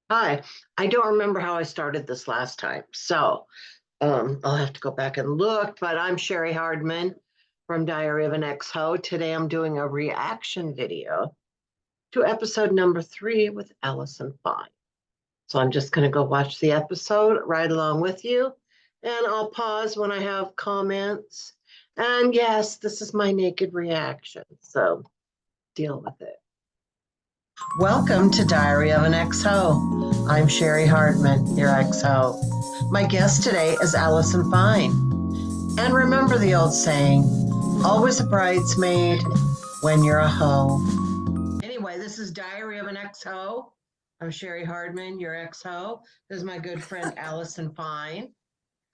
Hi, I don't remember how I started this last time, so I'll have to go back and look. But I'm Cheri Hardman from Diary of an Ex-Ho. Today I'm doing a reaction video to episode number 3 with Allison Fine. So I'm just going to go watch the episode right along with you, and I'll pause when I have comments. And yes, this is my naked reaction, so deal with it. Welcome to Diary of an Ex-Ho. I'm Cheri Hardman, your ex-ho. My guest today is Allison Fine. And remember the old saying, always a bridesmaid when you're a hoe. Anyway, this is Diary of an Ex-Ho. I'm Cheri Hardman, your ex-ho. This is my good friend Allison Fine.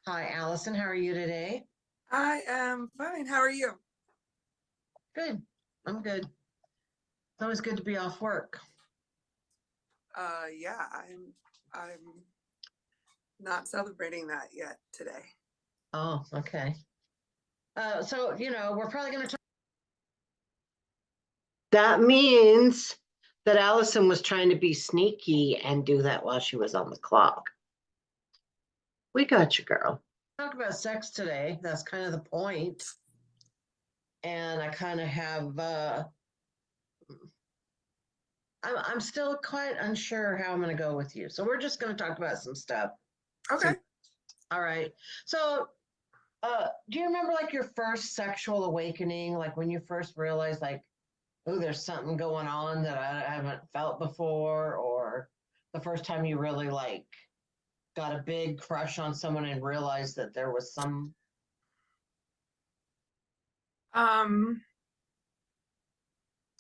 Hi, Allison. How are you today? I am fine. How are you? Good. I'm good. It's always good to be off work. Yeah, I'm not celebrating that yet today. Oh, okay. So, we're probably going to talk. That means that Allison was trying to be sneaky and do that while she was on the clock. We got you, girl. Talk about sex today. That's kind of the point. And I kind of have, I'm still quite unsure how I'm going to go with you. So we're just going to talk about some stuff. Okay. All right. So, do you remember like your first sexual awakening? Like when you first realized like, oh, there's something going on that I haven't felt before, or the first time you really like got a big crush on someone and realized that there was some.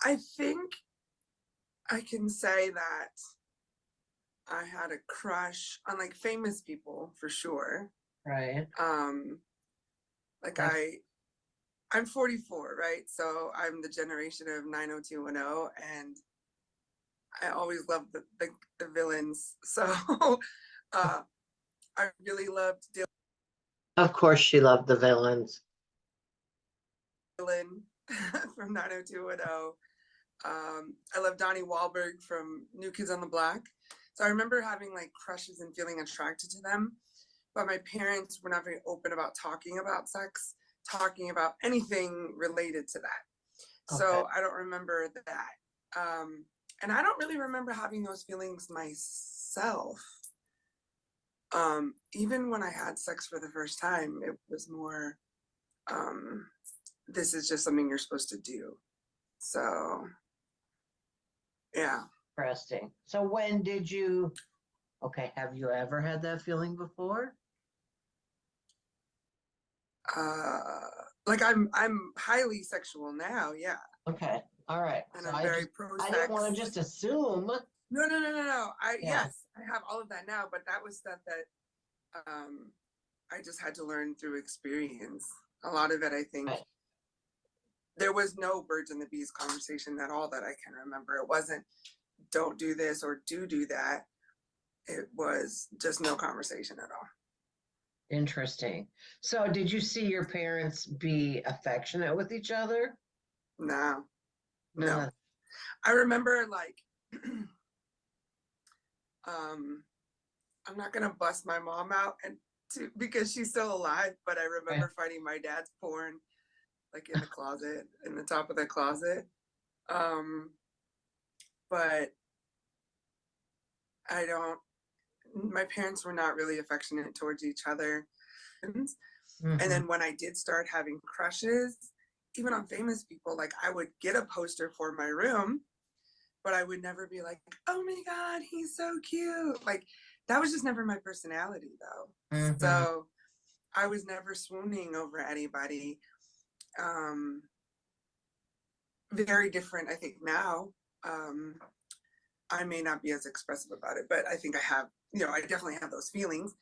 I think I can say that I had a crush on like famous people for sure. Right. Like I'm 44, right? So I'm the generation of 90210, and I always loved the villains. So I really loved Of course, she loved the villains. Dylan from 90210. I love Donnie Wahlberg from New Kids on the Block. So I remember having like crushes and feeling attracted to them, but my parents were not very open about talking about sex, talking about anything related to that. Okay. So I don't remember that. And I don't really remember having those feelings myself. Even when I had sex for the first time, it was more, this is just something you're supposed to do. So yeah. Interesting. So when did you, okay, have you ever had that feeling before? Like I'm highly sexual now, yeah. Okay. All right. And so I'm very pro-sex. I didn't want to just assume. No. Yes, I have all of that now, but that was stuff that I just had to learn through experience. A lot of it, I think, right. There was no birds and the bees conversation at all that I can remember. It wasn't don't do this or do that. It was just no conversation at all. Interesting. So did you see your parents be affectionate with each other? No. I remember like, I'm not gonna bust my mom out because she's still alive, but I remember finding my dad's porn like in the closet, in the top of the closet. But my parents were not really affectionate towards each other. Mm-hmm. And then when I did start having crushes, even on famous people, like I would get a poster for my room, but I would never be like, oh my God, he's so cute. Like that was just never my personality though. Mm-hmm. So I was never swooning over anybody. Very different, I think now. I may not be as expressive about it, but I think I have, I definitely have those feelings.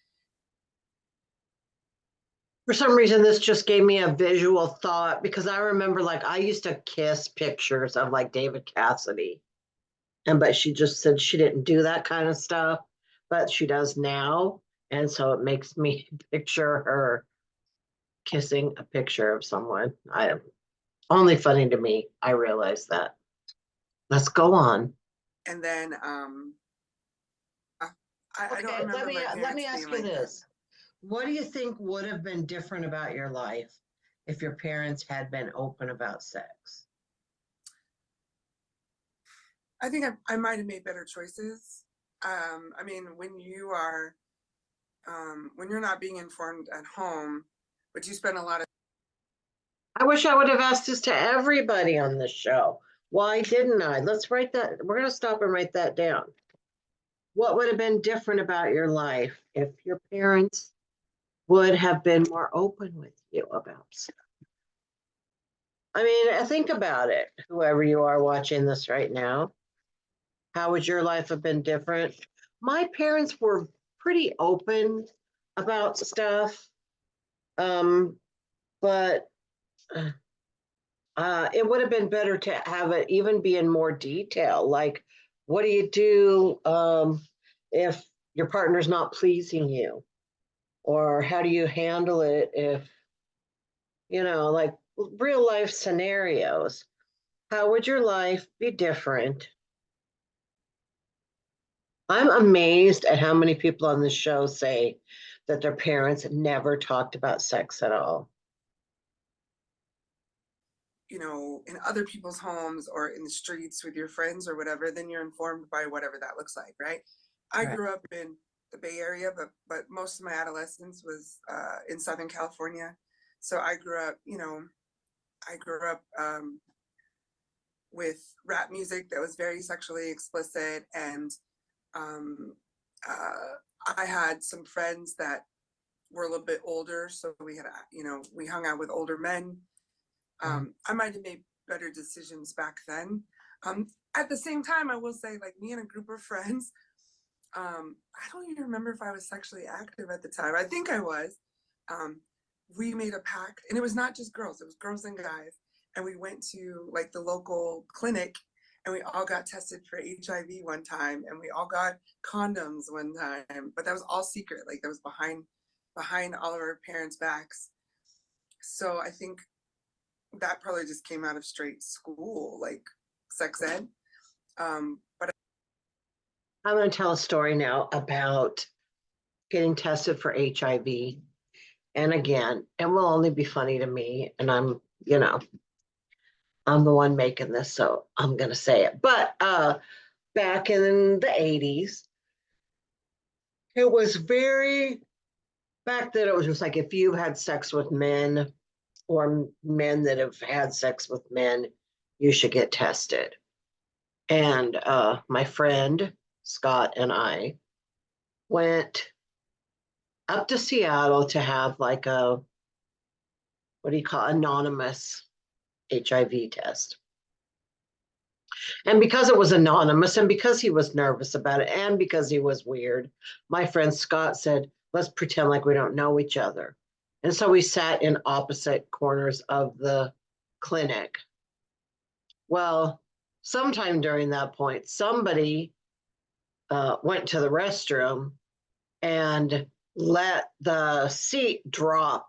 For some reason, this just gave me a visual thought because I remember like I used to kiss pictures of like David Cassidy. But she just said she didn't do that kind of stuff, but she does now. And so it makes me picture her kissing a picture of someone. Only funny to me. I realize that. Let's go on. And then a I don't Okay, remember my let parents me being ask you like that. this. What do you think would have been different about your life if your parents had been open about sex? I think I might have made better choices. I mean, when you're not being informed at home, but you spend a lot of I wish I would have asked this to everybody on this show. Why didn't I? Let's write that. We're going to stop and write that down. What would have been different about your life if your parents would have been more open with you about stuff? I mean, think about it. Whoever you are watching this right now, how would your life have been different? My parents were pretty open about stuff, but it would have been better to have it even be in more detail. Like, what do you do if your partner's not pleasing you? Or how do you handle it if, like real life scenarios? How would your life be different? I'm amazed at how many people on this show say that their parents never talked about sex at all. in other people's homes or in the streets with your friends or whatever, then you're informed by whatever that looks like, right? I Right. grew up in the Bay Area, but most of my adolescence was in Southern California. So I grew up with rap music that was very sexually explicit, and um, I had some friends that were a little bit older, so we hung out with older men. I might have made better decisions back then. At the same time, I will say, like, me and a group of friends, I don't even remember if I was sexually active at the time. I think I was. We made a pact, and it was not just girls, it was girls and guys. And we went to like the local clinic, and we all got tested for HIV one time, and we all got condoms one time, but that was all secret. Like, that was behind all of our parents' backs. So I think that probably just came out of straight school, like sex ed. But I'm going to tell a story now about getting tested for HIV. And again, it will only be funny to me. And I'm the one making this, so I'm going to say it. But back in the 80s, it was back then it was just like if you had sex with men or men that have had sex with men, you should get tested. And my friend Scott and I went up to Seattle to have like what do you call anonymous HIV test. And because it was anonymous and because he was nervous about it and because he was weird, my friend Scott said, let's pretend like we don't know each other. And so we sat in opposite corners of the clinic. Well, sometime during that point, somebody went to the restroom and let the seat drop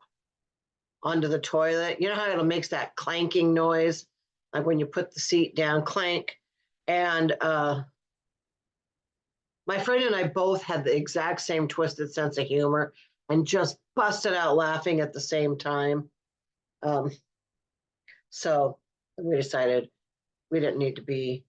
onto the toilet. You know how it makes that clanking noise, like when you put the seat down, clank. And my friend and I both had the exact same twisted sense of humor and just busted out laughing at the same time. Um, so we decided we didn't need to be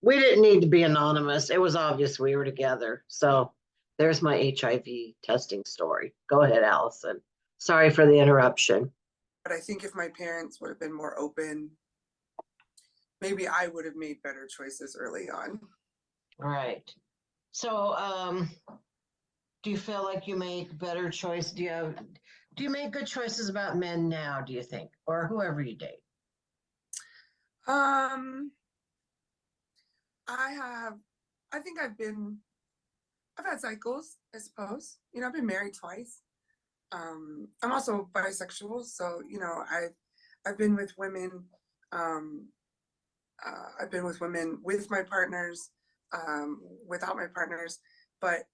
we didn't need to be anonymous. It was obvious we were together. So there's my HIV testing story. Go ahead, Allison. Sorry for the interruption. I think if my parents would have been more open, maybe I would have made better choices early on. All right. So do you feel like you make better choice? Do you make good choices about men now, do you think? Or whoever you date? Um, I think I've had cycles, I suppose. I've been married twice. I'm also bisexual, so I've been with women. Um, I've been with women with my partners, without my partners, but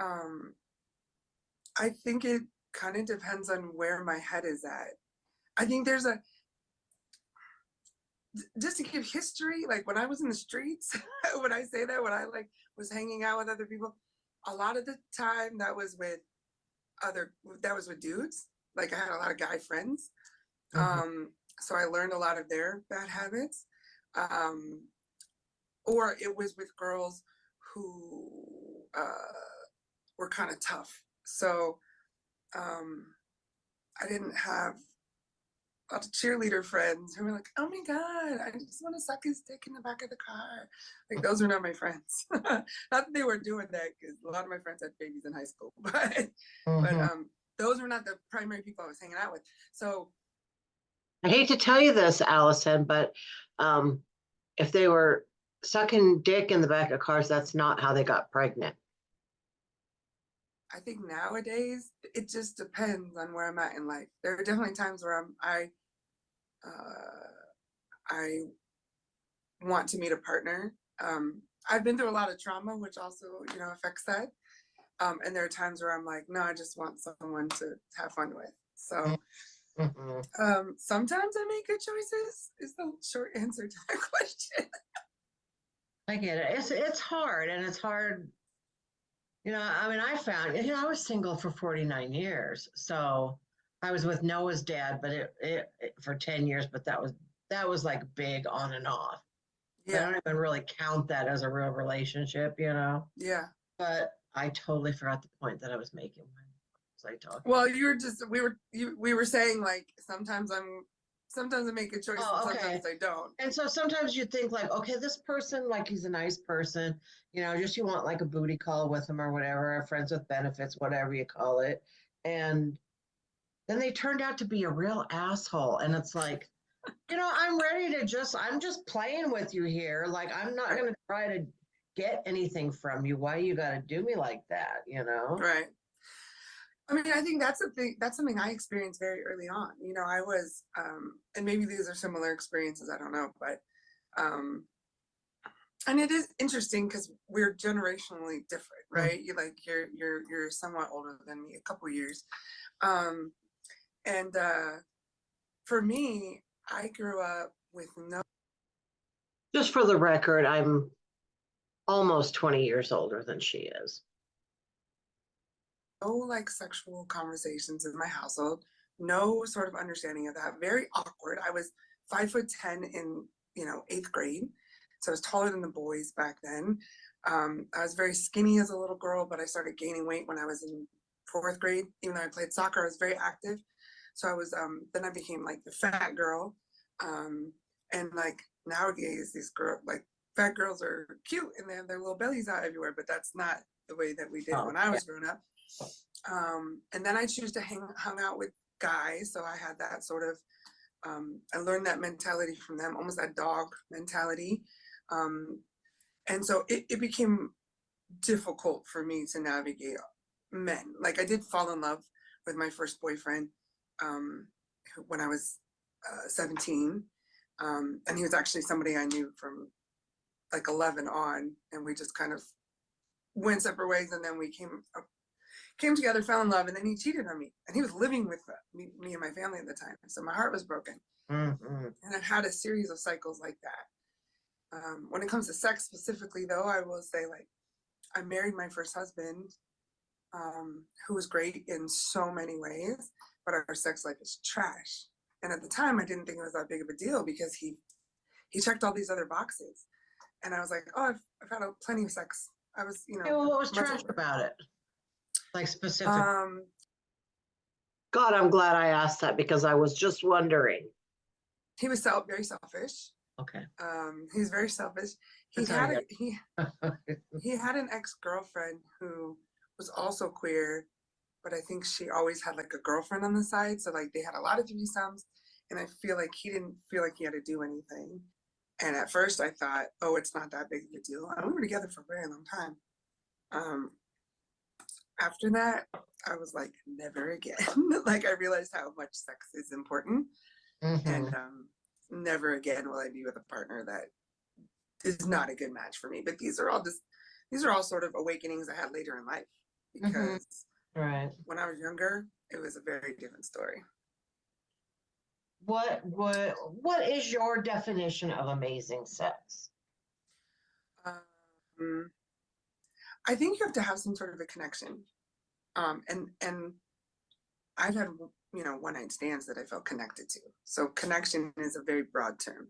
um, I think it kind of depends on where my head is at. I think there's just to give history, like when I was in the streets, when I say that, when I like was hanging out with other people, a lot of the time that was with dudes. Like I had a lot of guy friends. So I learned a lot of their bad habits. Or it was with girls who were kind of tough. So I didn't have a lot of cheerleader friends who were like, oh my God, I just want to suck his dick in the back of the car. Like those are not my friends. Not that they were doing that, because a lot of my friends had babies in high school, but those were not the primary people I was hanging out with. So I hate to tell you this, Allison, but if they were sucking dick in the back of cars, that's not how they got pregnant. I think nowadays it just depends on where I'm at in life. There are definitely times where I want to meet a partner. I've been through a lot of trauma, which also, affects that. And there are times where I'm like, no, I just want someone to have fun with. So sometimes I make good choices is the short answer to that question. I get it. It's hard, and it's hard. I mean, I found, I was single for 49 years. So I was with Noah's dad, but it for 10 years, but that was like big on and off. I don't even really count that as a real relationship, Yeah. But I totally forgot the point that I was making when I was talking. Well, we were saying like sometimes I make a choice and sometimes I don't. And so sometimes you think like, okay, this person, like he's a nice person, just you want like a booty call with him or whatever, friends with benefits, whatever you call it. And then they turned out to be a real asshole. And it's like, I'm ready to I'm just playing with you here. Like, I'm not going to try to get anything from you. Why you got to do me like that, Right. I mean, I think that's something I experienced very early on. I was, and maybe these are similar experiences, I don't know, but, and it is interesting because we're generationally different, right? You're somewhat older than me, a couple years. And for me, I grew up with no. Just for the record, I'm almost 20 years older than she is. No like sexual conversations in my household, no sort of understanding of that. Very awkward. I was 5'10" in 8th grade, so I was taller than the boys back then. I was very skinny as a little girl, but I started gaining weight when I was in 4th grade. Even though I played soccer, I was very active. So I was then I became like the fat girl. And like nowadays, these fat girls are cute and they have their little bellies out everywhere, but that's not the way that we did it when I was growing up. And then I choose to hung out with guys. So I had that sort of, I learned that mentality from them, almost that dog mentality. And so it became difficult for me to navigate men. Like I did fall in love with my first boyfriend when I was 17. And he was actually somebody I knew from like 11 on, and we just kind of went separate ways, and then we came together, fell in love, and then he cheated on me, and he was living with me and my family at the time, so my heart was broken. And I've had a series of cycles like that. When it comes to sex specifically, though, I will say, like, I married my first husband, who was great in so many ways, but our sex life is trash. And at the time, I didn't think it was that big of a deal because he checked all these other boxes, and I was like, oh, I've had plenty of sex. I was, well, what was trash about it? Like specific. God, I'm glad I asked that because I was just wondering. He was very selfish. Okay. He was very selfish. He had an ex-girlfriend who was also queer, but I think she always had like a girlfriend on the side. So like they had a lot of threesomes, and I feel like he didn't feel like he had to do anything. And at first I thought, oh, it's not that big of a deal. And we were together for a very long time. After that, I was like, never again. Like I realized how much sex is important. And never again will I be with a partner that is not a good match for me. But these are all sort of awakenings I had later in life, because when I was younger, it was a very different story. what is your definition of amazing sex? Um, I think you have to have some sort of a connection. And I've had, one night stands that I felt connected to. So connection is a very broad term.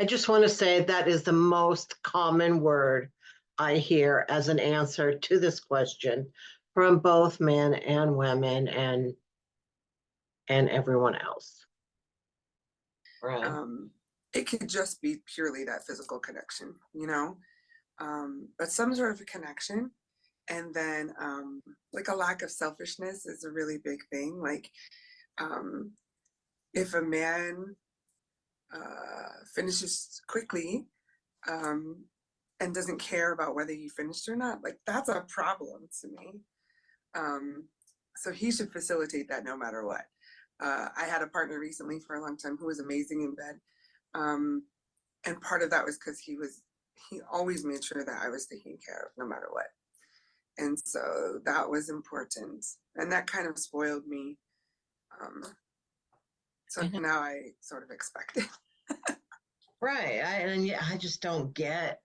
I just want to say that is the most common word I hear as an answer to this question from both men and women and everyone else. Right. It could just be purely that physical connection, but some sort of a connection. And then like a lack of selfishness is a really big thing. Like if a man finishes quickly and doesn't care about whether you finished or not, like that's a problem to me. So he should facilitate that no matter what. I had a partner recently for a long time who was amazing in bed. And part of that was because he always made sure that I was taken care of no matter what. And so that was important. And that kind of spoiled me. So now I sort of expect it. Right. I just don't get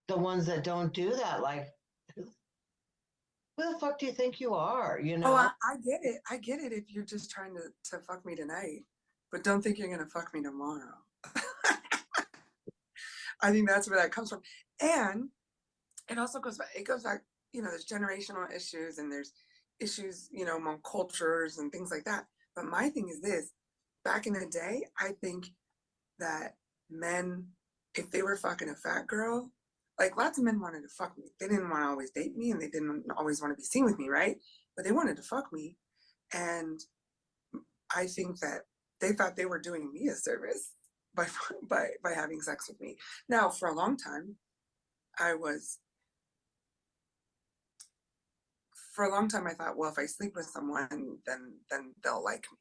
the ones that don't do that. Like, who the fuck do you think you are? Oh, I get it. I get it if you're just trying to fuck me tonight, but don't think you're gonna fuck me tomorrow. I think that's where that comes from. And it also goes back, there's generational issues and there's issues, among cultures and things like that. But my thing is this, back in the day, I think that men, if they were fucking a fat girl, like lots of men wanted to fuck me. They didn't want to always date me and they didn't always want to be seen with me, right? But they wanted to fuck me. And I think that they thought they were doing me a service by having sex with me. Now, for a long time, I thought, well, if I sleep with someone, then they'll like me,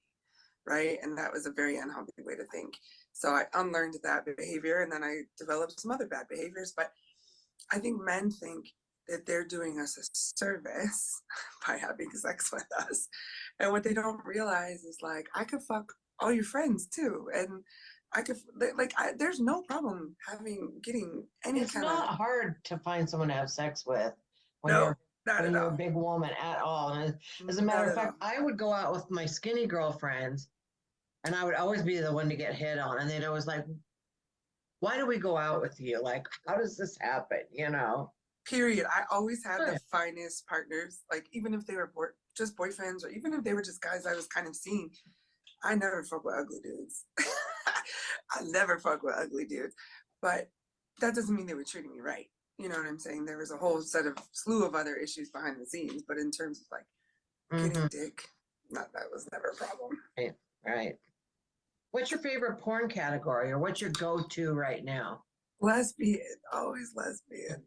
right? And that was a very unhealthy way to think. So I unlearned that behavior and then I developed some other bad behaviors. But I think men think that they're doing us a service by having sex with us. And what they don't realize is like, I could fuck all your friends too. And I could, there's no problem getting any it's kind not of. hard to find someone to have sex with when No, not at you're a all. big woman at all. And as a matter Not of at fact, all. I would go out with my skinny girlfriends and I would always be the one to get hit on. And they'd always like, why do we go out with you? Like, how does this happen? Period. I always had Right. the finest partners, like even if they were just boyfriends or even if they were just guys I was kind of seeing. I never fuck with ugly dudes. I never fuck with ugly dudes. But that doesn't mean they were treating me right. You know what I'm saying? There was a whole slew of other issues behind the scenes, but in terms of like getting dick, that was never a problem. Right, right. What's your favorite porn category or what's your go-to right now? Lesbian, always lesbian.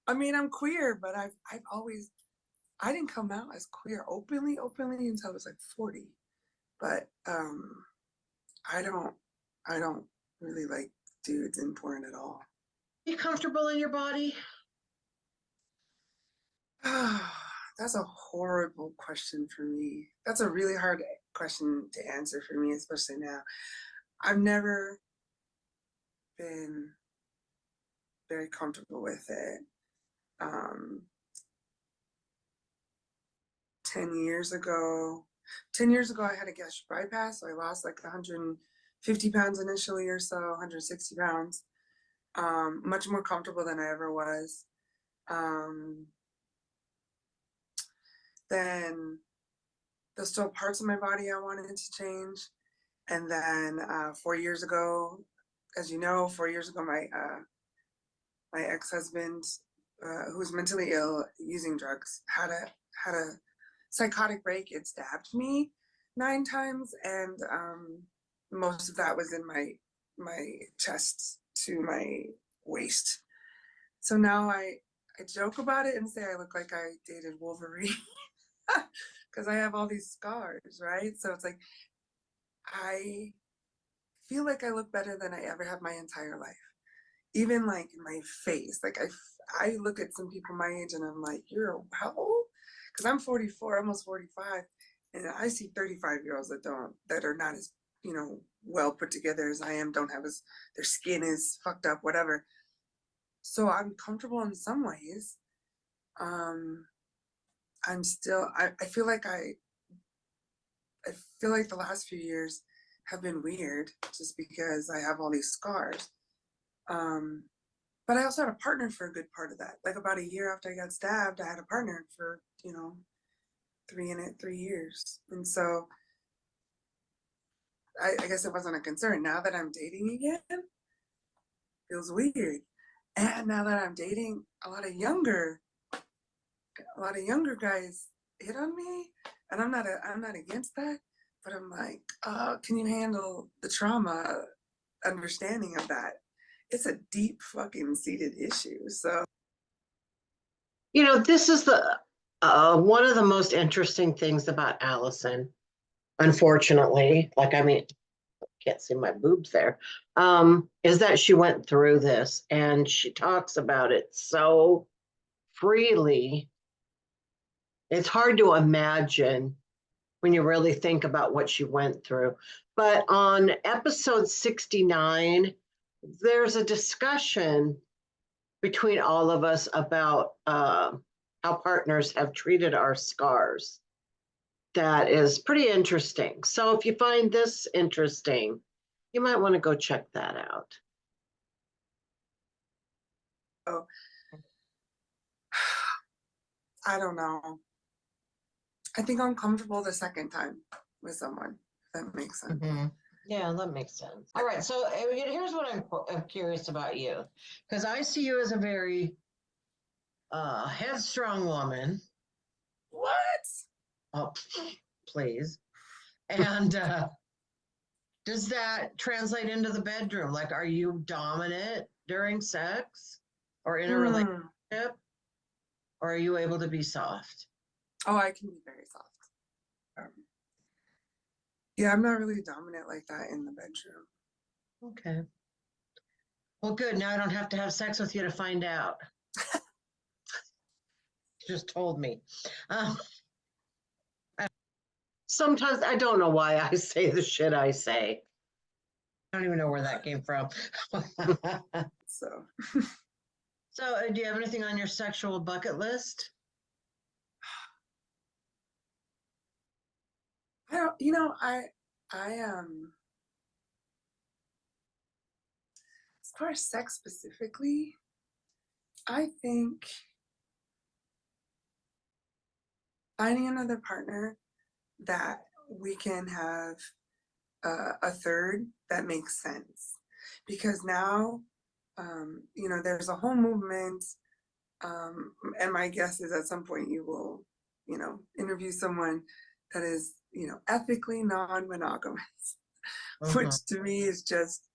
I mean, I'm queer, but I didn't come out as queer openly until I was like 40. But I don't really like dudes in porn at all. Are you comfortable in your body? That's a horrible question for me. That's a really hard question to answer for me, especially now. I've never been very comfortable with it. 10 years ago, I had a gastric bypass, so I lost like 150 pounds initially or so, 160 pounds. Much more comfortable than I ever was. Then there's still parts of my body I wanted to change. And then 4 years ago, as you know, 4 years ago, my ex-husband, who was mentally ill using drugs, had a psychotic break. It stabbed me 9 times, and most of that was in my chest to my waist. So now I joke about it and say I look like I dated Wolverine because I have all these scars, right? So it's like I feel like I look better than I ever have my entire life. Even like my face, like I look at some people my age and I'm like, you're how old? because I'm 44, almost 45, and I see 35-year-olds that are not as, you know, well put together as I am, don't have as, their skin is fucked up, whatever. So I'm comfortable in some ways. I'm still, I feel like I feel like the last few years have been weird just because I have all these scars. But I also had a partner for a good part of that. Like about a year after I got stabbed, I had a partner for, you know, 3 years. And so I guess it wasn't a concern. Now that I'm dating again, feels weird. And now that I'm dating a lot of younger guys hit on me, and I'm not against that, but I'm like, can you handle the trauma understanding of that? It's a deep fucking seated issue. So, You know, this is the one of the most interesting things about Allison, unfortunately. Like, I mean, can't see my boobs there. Is that she went through this and she talks about it so freely. It's hard to imagine when you really think about what she went through. But on episode 69, there's a discussion between all of us about how partners have treated our scars. That is pretty interesting. So if you find this interesting, you might want to go check that out. I don't know. I think I'm comfortable the second time with someone, if that makes sense. Mm-hmm. Yeah, that makes sense. All right, so here's what I'm curious about you, because I see you as a very headstrong woman. What? Oh, please. And does that translate into the bedroom? Like, are you dominant during sex or in a relationship? Or are you able to be soft? Oh, I can be very soft. Yeah, I'm not really dominant like that in the bedroom. Okay. Well, good. Now I don't have to have sex with you to find out. Just told me. Sometimes I don't know why I say the shit I say. I don't even know where that came from. So, Do you have anything on your sexual bucket list? I don't, you know, as far as sex specifically, I think finding another partner that we can have a third that makes sense, because now, you know, there's a whole movement, and my guess is at some point you will, you know, interview someone that is, you know, ethically non-monogamous, which to me is just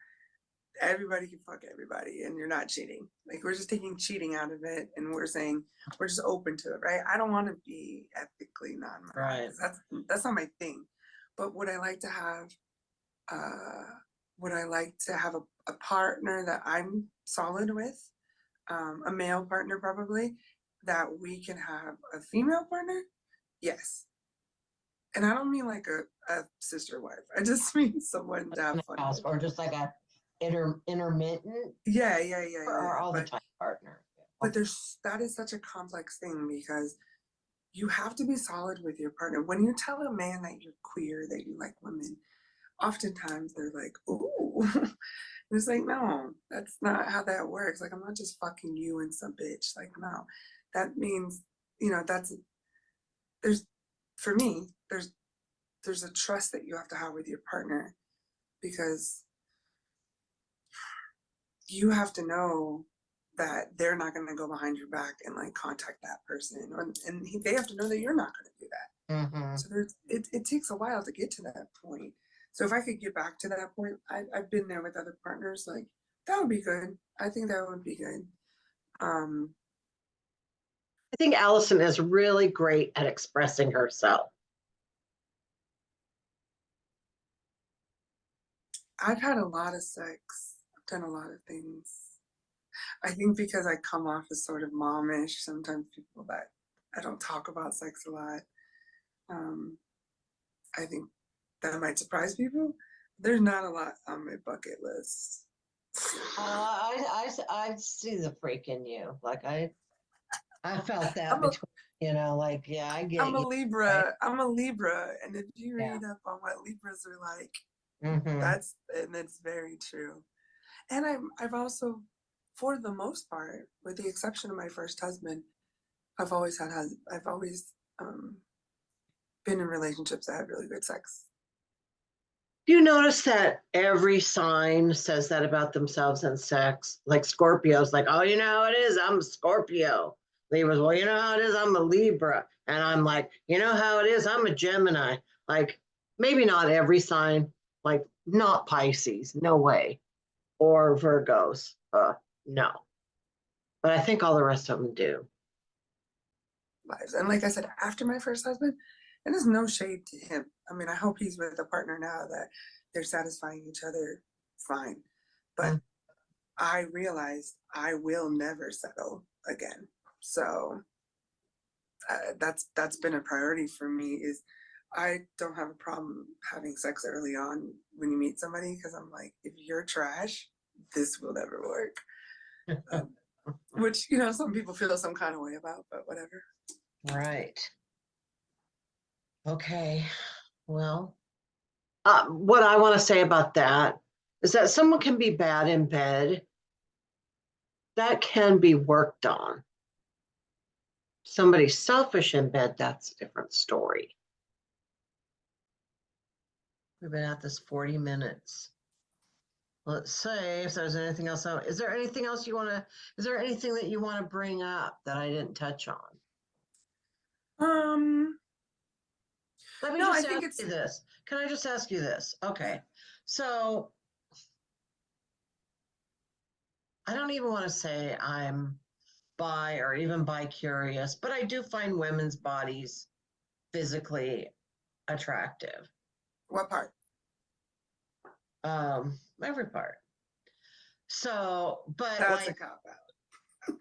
everybody can fuck everybody and you're not cheating. Like, we're just taking cheating out of it and we're saying we're just open to it, right? I don't want to be ethically non-monogamous. Right. That's not my thing. But would I like to have a partner that I'm solid with, a male partner probably, that we can have a female partner? Yes. And I don't mean like a sister wife. I just mean someone to have fun with. Or just like a intermittent Yeah. or all the time partner. But that is such a complex thing, because you have to be solid with your partner. When you tell a man that you're queer, that you like women, oftentimes they're like, ooh. It's like, no, that's not how that works. Like, I'm not just fucking you and some bitch. Like, no. That means, you know, for me, there's a trust that you have to have with your partner, because you have to know that they're not going to go behind your back and like contact that person, and they have to know that you're not going to do that. So it takes a while to get to that point. So if I could get back to that point, I've been there with other partners. Like, that would be good. I think that would be good. I think Allison is really great at expressing herself. I've had a lot of sex. I've done a lot of things. I think because I come off as sort of momish, sometimes people that I don't talk about sex a lot. I think that might surprise people. There's not a lot on my bucket list. I see the freak in you. Like I felt that I'm a, between, you know, like, yeah, I get I'm a you. Right? Libra. I'm a Libra, and if you Yeah. read up on what Libras are like, Mm-hmm. that's very true. And I've also, for the most part, with the exception of my first husband, I've always um, been in relationships that had really good sex. Do you notice that every sign says that about themselves in sex? Like Scorpio's like, oh, you know how it is, I'm a Scorpio. Libra's, well, you know how it is, I'm a Libra. And I'm like, you know how it is, I'm a Gemini. Like, maybe not every sign, like not Pisces, no way. Or Virgos, no. But I think all the rest of them do. Lives. And like I said, after my first husband, and there's no shade to him. I mean, I hope he's with a partner now that they're satisfying each other fine. But I realized I will never settle again. So that's been a priority for me. Is I don't have a problem having sex early on when you meet somebody, because I'm like, if you're trash, this will never work. Which, some people feel some kind of way about, but whatever. Right. Okay. Well, what I want to say about that is that someone can be bad in bed. That can be worked on. Somebody's selfish in bed, that's a different story. We've been at this 40 minutes. Let's say if there's anything else. Is there anything else is there anything that you want to bring up that I didn't touch on? Let me No, I just think ask it's you this. Can I just ask you this? Okay. So I don't even want to say I'm bi or even bi-curious, but I do find women's bodies physically attractive. what part? Every part. So, but That's a like, cop out.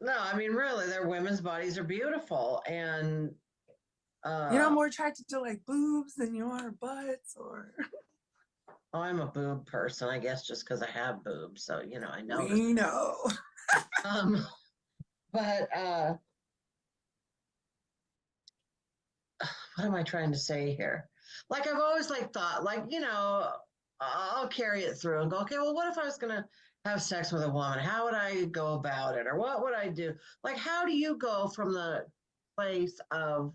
no, I mean, really, their women's bodies are beautiful. And You're not more attracted to like boobs than you are butts, or oh, I'm a boob person, I guess, just because I have boobs. So, I noticed. we know. But what am I trying to say here? Like I've always like thought, like, I'll carry it through and go, okay, well, what if I was gonna have sex with a woman? How would I go about it? Or what would I do? Like, how do you go from the place of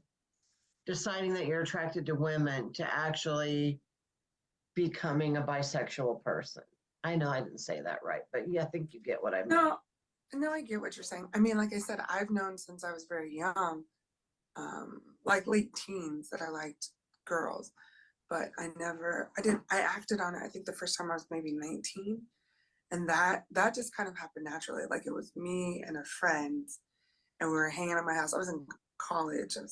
deciding that you're attracted to women to actually becoming a bisexual person? I know I didn't say that right, but yeah, I think you get what I mean. No, I get what you're saying. I mean, like I said, I've known since I was very young, like late teens, that I liked girls, but I acted on it. I think the first time I was maybe 19, and that just kind of happened naturally. Like it was me and a friend, and we were hanging at my house. I was in college. I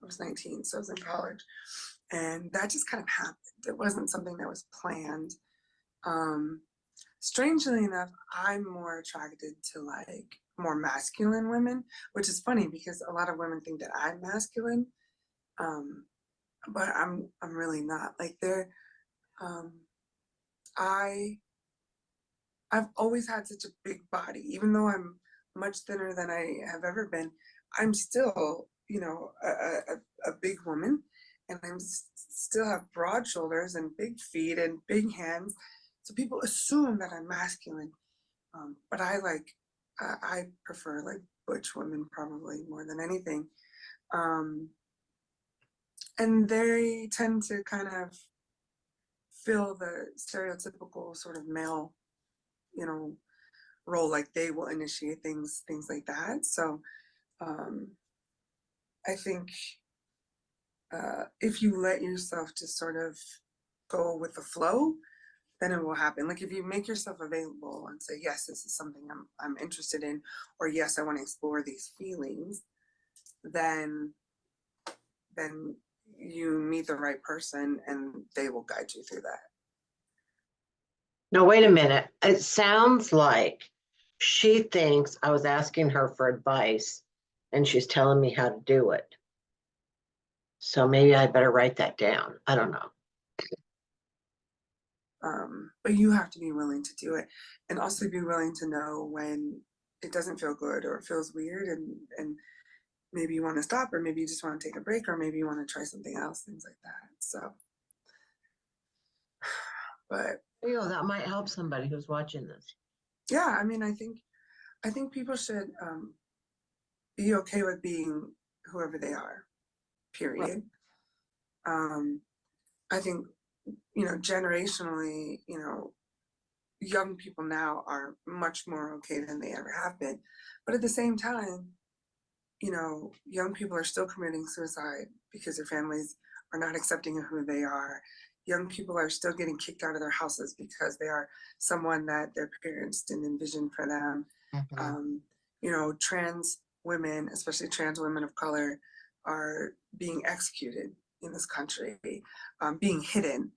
was 19, so I was in college, and that just kind of happened. It wasn't something that was planned. Strangely enough, I'm more attracted to like more masculine women, which is funny because a lot of women think that I'm masculine, but I'm really not. Like um, I I've always had such a big body, even though I'm much thinner than I have ever been. I'm still, a big woman, and still have broad shoulders and big feet and big hands. So people assume that I'm masculine, but I prefer like butch women probably more than anything, um, and they tend to kind of fill the stereotypical sort of male, you know, role. Like they will initiate things like that. So um, I think if you let yourself just sort of go with the flow, then it will happen. Like if you make yourself available and say, yes, this is something I'm interested in, or yes, I want to explore these feelings, then you meet the right person and they will guide you through that. No, wait a minute. It sounds like she thinks I was asking her for advice and she's telling me how to do it. So maybe I better write that down. I don't know. But you have to be willing to do it, and also be willing to know when it doesn't feel good or it feels weird, and maybe you want to stop, or maybe you just want to take a break, or maybe you want to try something else, things like that. So, but You know, that might help somebody who's watching this. yeah, I mean, I think people should be okay with being whoever they are, period. I think, generationally, young people now are much more okay than they ever have been. But at the same time, young people are still committing suicide because their families are not accepting of who they are. Young people are still getting kicked out of their houses because they are someone that their parents didn't envision for them. Mhm. Trans women, especially trans women of color, are being executed in this country, being hidden.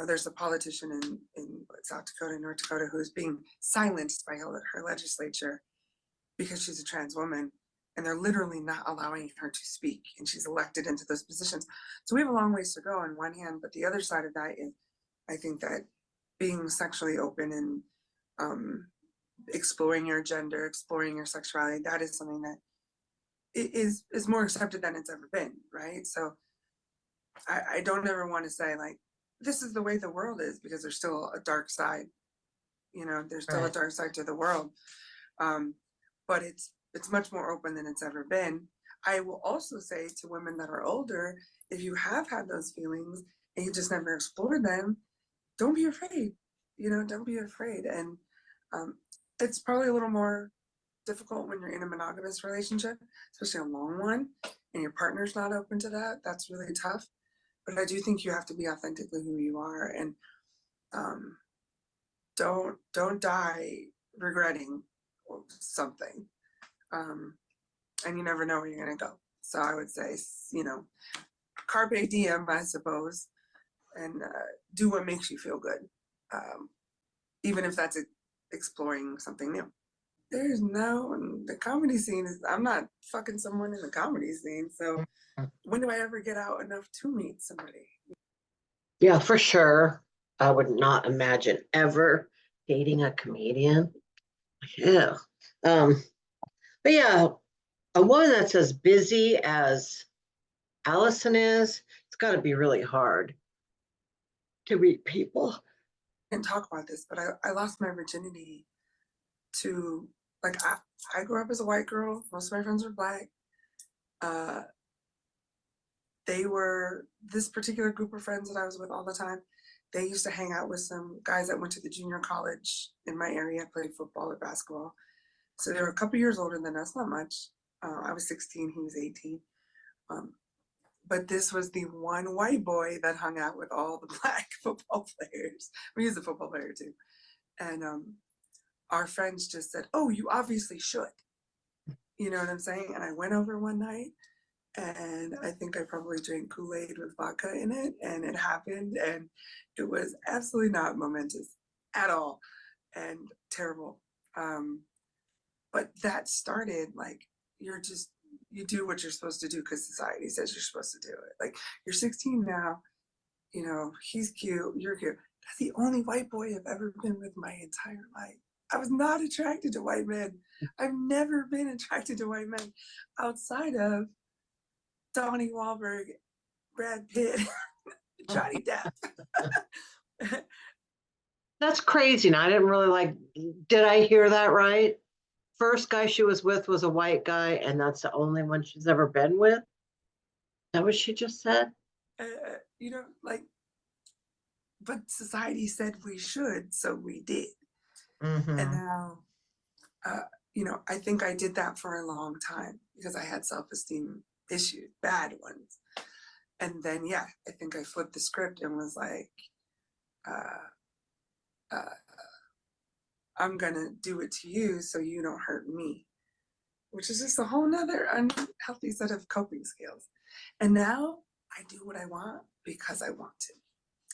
There's a politician in South Dakota, North Dakota, who's being silenced by her legislature because she's a trans woman, and they're literally not allowing her to speak, and she's elected into those positions. So we have a long ways to go on one hand, but the other side of that is, I think that being sexually open and exploring your gender, exploring your sexuality, that is something that is more accepted than it's ever been, right? So I don't ever want to say like this is the way the world is, because there's still a dark side. There's still a Right. dark side to the world, but it's much more open than it's ever been. I will also say to women that are older, if you have had those feelings and you just never explored them, don't be afraid. Don't be afraid. And it's probably a little more difficult when you're in a monogamous relationship, especially a long one, and your partner's not open to that. That's really tough. But I do think you have to be authentically who you are, and um, don't die regretting something. And you never know where you're gonna go. So I would say, carpe diem, I suppose, and do what makes you feel good, even if that's exploring something new. There's no, the comedy scene is, I'm not fucking someone in the comedy scene. So when do I ever get out enough to meet somebody? Yeah, for sure. I would not imagine ever dating a comedian. Yeah. Um, but yeah, a woman that's as busy as Allison is, it's got to be really hard to meet people. I didn't talk about this, but I lost my virginity to, like, I grew up as a white girl. Most of my friends were black. Uh, this particular group of friends that I was with all the time, they used to hang out with some guys that went to the junior college in my area, played football or basketball. So they were a couple years older than us, not much. I was 16, he was 18. But this was the one white boy that hung out with all the black football players. He was a football player too. And our friends just said, "Oh, you obviously should." You know what I'm saying? And I went over one night, and I think I probably drank Kool-Aid with vodka in it, and it happened, and it was absolutely not momentous at all, and terrible. But that started like, you do what you're supposed to do because society says you're supposed to do it. Like, you're 16 now, he's cute, you're cute. That's the only white boy I've ever been with my entire life. I was not attracted to white men. I've never been attracted to white men outside of Donnie Wahlberg, Brad Pitt, Johnny Depp. That's crazy. Now, I didn't really like, did I hear that right? First guy she was with was a white guy, and that's the only one she's ever been with. Is that what she just said? Like, but society said we should, so we did. And Mm-hmm. now, I think I did that for a long time because I had self-esteem issues, bad ones. And then, yeah, I think I flipped the script and was like, uh, I'm gonna do it to you so you don't hurt me, which is just a whole nother unhealthy set of coping skills. And now I do what I want because I want to.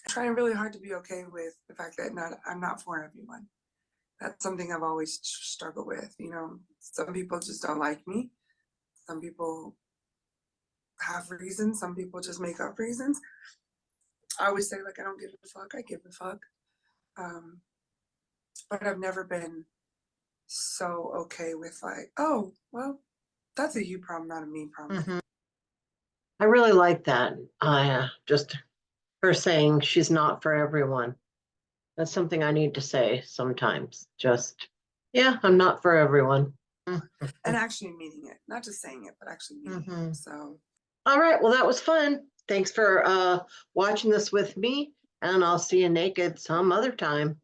I'm trying really hard to be okay with the fact that I'm not for everyone. That's something I've always struggled with. Some people just don't like me. Some people have reasons. Some people just make up reasons. I always say, like, I don't give a fuck. I give a fuck. But I've never been so okay with, like, oh, well, that's a you problem, not a me problem. Mhm. I really like that. Just her saying she's not for everyone. That's something I need to say sometimes. Just, yeah, I'm not for everyone. And actually meaning it, not just saying it, but actually meaning Mhm. it. So, All right. Well, that was fun. Thanks for watching this with me, and I'll see you naked some other time.